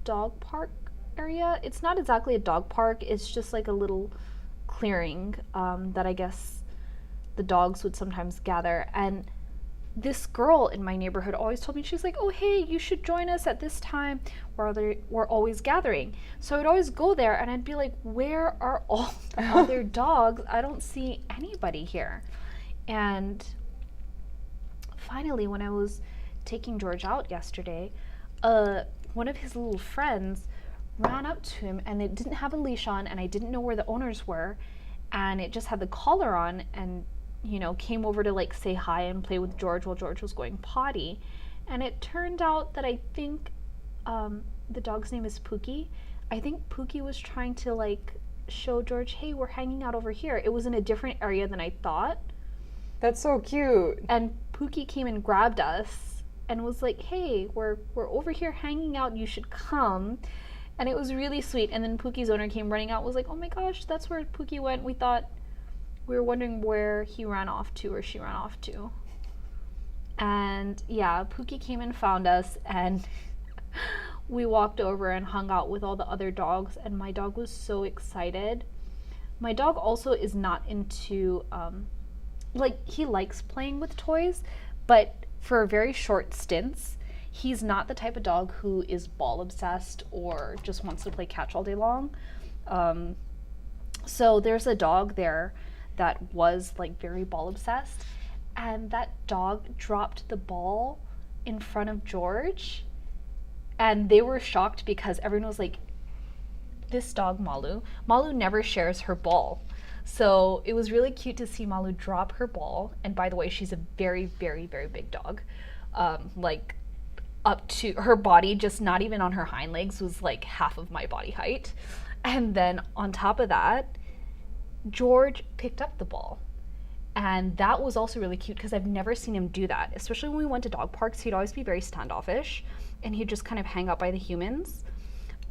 dog park area. It's not exactly a dog park, it's just like a little clearing that I guess the dogs would sometimes gather. And this girl in my neighborhood always told me, she's like, oh hey, you should join us at this time where we're always gathering. So I'd always go there and I'd be like, where are all the other dogs? I don't see anybody here. And finally, when I was taking George out yesterday, one of his little friends ran up to him, and it didn't have a leash on, and I didn't know where the owners were, and it just had the collar on, and you know, came over to like say hi and play with George while George was going potty. And it turned out that I think the dog's name is Pookie. I think Pookie was trying to like show George, hey, we're hanging out over here. It was in a different area than I thought. That's so cute. And Pookie came and grabbed us and was like, hey, we're over here hanging out, you should come. And it was really sweet. And then Pookie's owner came running out, was like, oh my gosh, that's where Pookie went. We were wondering where he ran off to or she ran off to. And yeah, Pookie came and found us, and we walked over and hung out with all the other dogs, and my dog was so excited. My dog also is not into, like, he likes playing with toys, but for very short stints. He's not the type of dog who is ball obsessed or just wants to play catch all day long. So there's a dog there that was like very ball obsessed, and that dog dropped the ball in front of George, and they were shocked because everyone was like, this dog Malu never shares her ball. So it was really cute to see Malu drop her ball. And by the way, she's a very, very, very big dog. Like up to her body, just not even on her hind legs, was like half of my body height. And then on top of that, George picked up the ball. And that was also really cute because I've never seen him do that. Especially when we went to dog parks, he'd always be very standoffish and he'd just kind of hang out by the humans.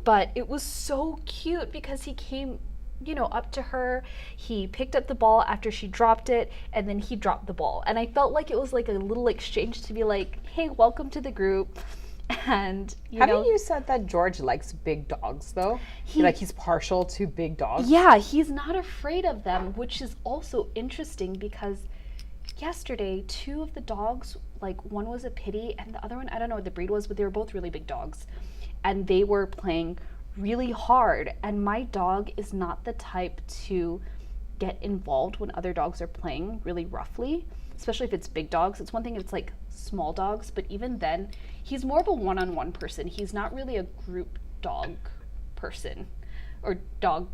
But it was so cute because he came, you know, up to her, he picked up the ball after she dropped it, and then he dropped the ball. And I felt like it was like a little exchange to be like, hey, welcome to the group. And Haven't you said that George likes big dogs though? He's partial to big dogs? Yeah, he's not afraid of them, which is also interesting because yesterday, two of the dogs, like one was a pitty and the other one, I don't know what the breed was, but they were both really big dogs. And they were playing really hard. And my dog is not the type to get involved when other dogs are playing really roughly, especially if it's big dogs. It's one thing if it's like small dogs, but even then, he's more of a one-on-one person. He's not really a group dog person or dog.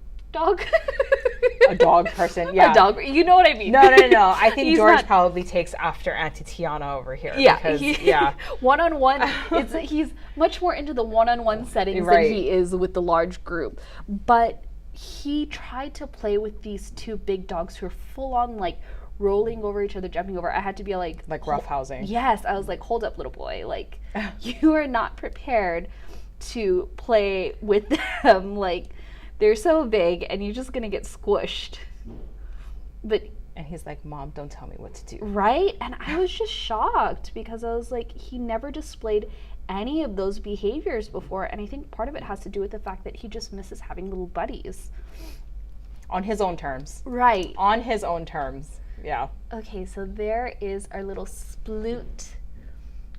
A dog person, yeah. A dog, you know what I mean. No. I think George probably takes after Auntie Tiana over here. Yeah, one-on-one, he's much more into the one-on-one settings than he is with the large group. But he tried to play with these two big dogs who are full-on like rolling over each other, jumping over. I had to be like roughhousing. Yes, I was like, hold up, little boy. Like, you are not prepared to play with them. Like, they're so big and you're just gonna get squished. And he's like, Mom, don't tell me what to do. Right? And I was just shocked because I was like, he never displayed any of those behaviors before. And I think part of it has to do with the fact that he just misses having little buddies. On his own terms. Right. On his own terms. Yeah. Okay, so there is our little sploot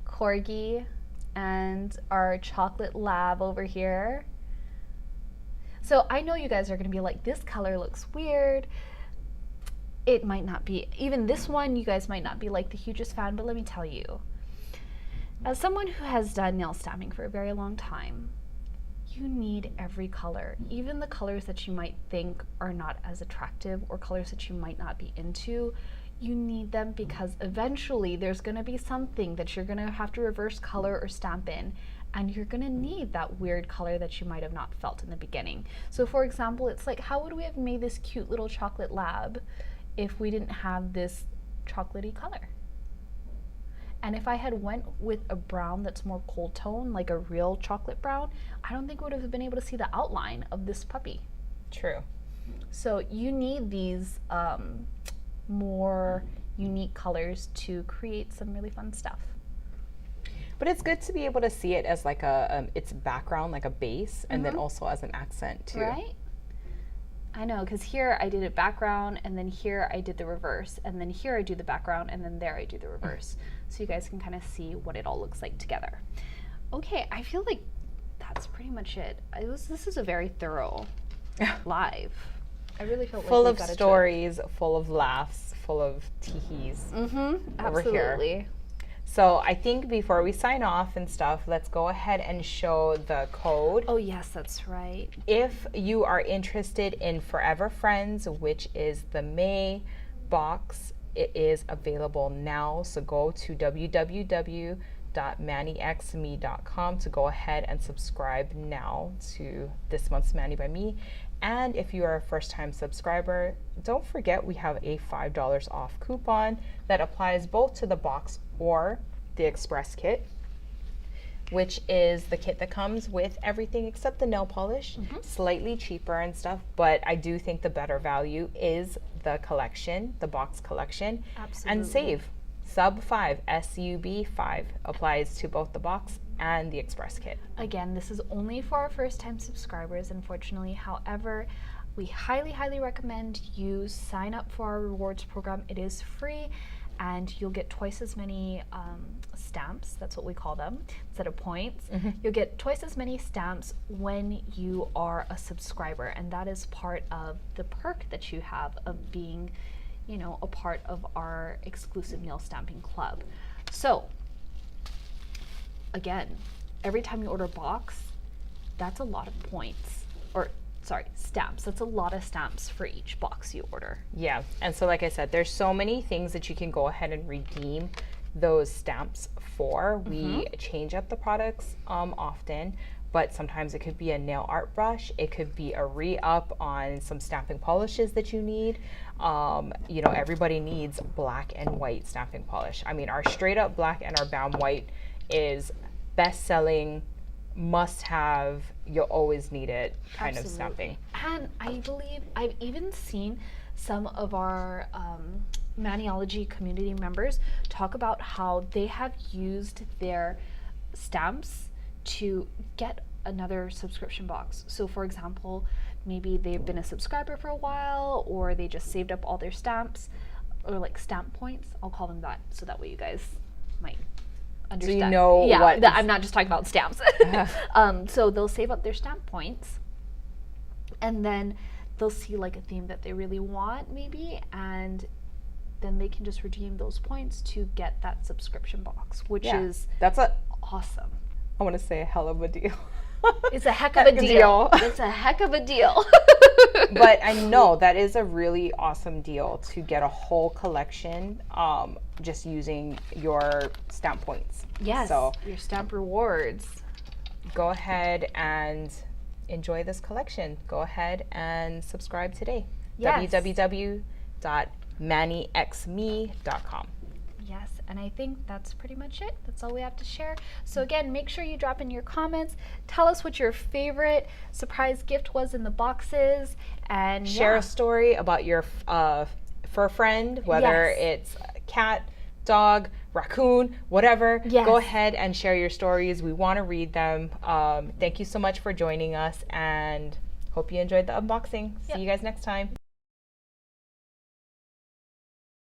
corgi and our chocolate lab over here. So I know you guys are going to be like, this color looks weird. It might not be. Even this one, you guys might not be like the hugest fan, but let me tell you. As someone who has done nail stamping for a very long time, you need every color. Even the colors that you might think are not as attractive or colors that you might not be into, you need them because eventually there's going to be something that you're going to have to reverse color or stamp in. And you're gonna need that weird color that you might have not felt in the beginning. So for example, it's like, how would we have made this cute little chocolate lab if we didn't have this chocolatey color? And if I had went with a brown that's more cold tone, like a real chocolate brown, I don't think we would have been able to see the outline of this puppy. True. So you need these more unique colors to create some really fun stuff. But it's good to be able to see it as like its background, like a base, and then also as an accent too. Right? I know, because here I did a background, and then here I did the reverse, and then here I do the background, and then there I do the reverse. So you guys can kind of see what it all looks like together. Okay, I feel like that's pretty much it. This is a very thorough live. I really felt full like of stories, full of laughs, full of teehees over here. Absolutely. So I think before we sign off and stuff, let's go ahead and show the code. Oh yes, that's right. If you are interested in Furever Friends, which is the May box, it is available now. So go to www.mannyxme.com to go ahead and subscribe now to this month's Manny by Me. And if you are a first-time subscriber, don't forget we have a $5 off coupon that applies both to the box or the express kit, which is the kit that comes with everything except the nail polish, slightly cheaper and stuff, but I do think the better value is the collection, the box collection. Absolutely. And save. Sub 5, SUB 5 applies to both the box and the express kit. Again, this is only for our first-time subscribers, unfortunately. However, we highly, highly recommend you sign up for our rewards program. It is free, and you'll get twice as many stamps, that's what we call them, instead of points. You'll get twice as many stamps when you are a subscriber, and that is part of the perk that you have of being, you know, a part of our exclusive nail stamping club. So, again, every time you order a box, that's a lot of points, or sorry, stamps. That's a lot of stamps for each box you order. Yeah, and so like I said, there's so many things that you can go ahead and redeem those stamps for. We change up the products often, but sometimes it could be a nail art brush. It could be a re-up on some stamping polishes that you need. You know, everybody needs black and white stamping polish. I mean, our straight up black and our bound white is best-selling, must-have, you'll always need it kind of stamping. And I believe I've even seen some of our Maniology community members talk about how they have used their stamps to get another subscription box. So for example, maybe they've been a subscriber for a while, or they just saved up all their stamps, or like stamp points. I'll call them that, so that way you guys might understand. So you know what I'm not just talking about stamps. So they'll save up their stamp points, and then they'll see like a theme that they really want maybe, and then they can just redeem those points to get that subscription box, which is awesome. I want to say a hell of a deal. It's a heck of a deal. It's a heck of a deal. But I know that is a really awesome deal to get a whole collection just using your stamp points. Yes, so your stamp rewards. Go ahead and enjoy this collection. Go ahead and subscribe today. Yes. www.manixme.com. Yes, and I think that's pretty much it. That's all we have to share. So again, make sure you drop in your comments. Tell us what your favorite surprise gift was in the boxes, and share a story about your fur friend, whether it's a cat, dog, raccoon, whatever. Go ahead and share your stories. We want to read them. Thank you so much for joining us, and hope you enjoyed the unboxing. See you guys next time.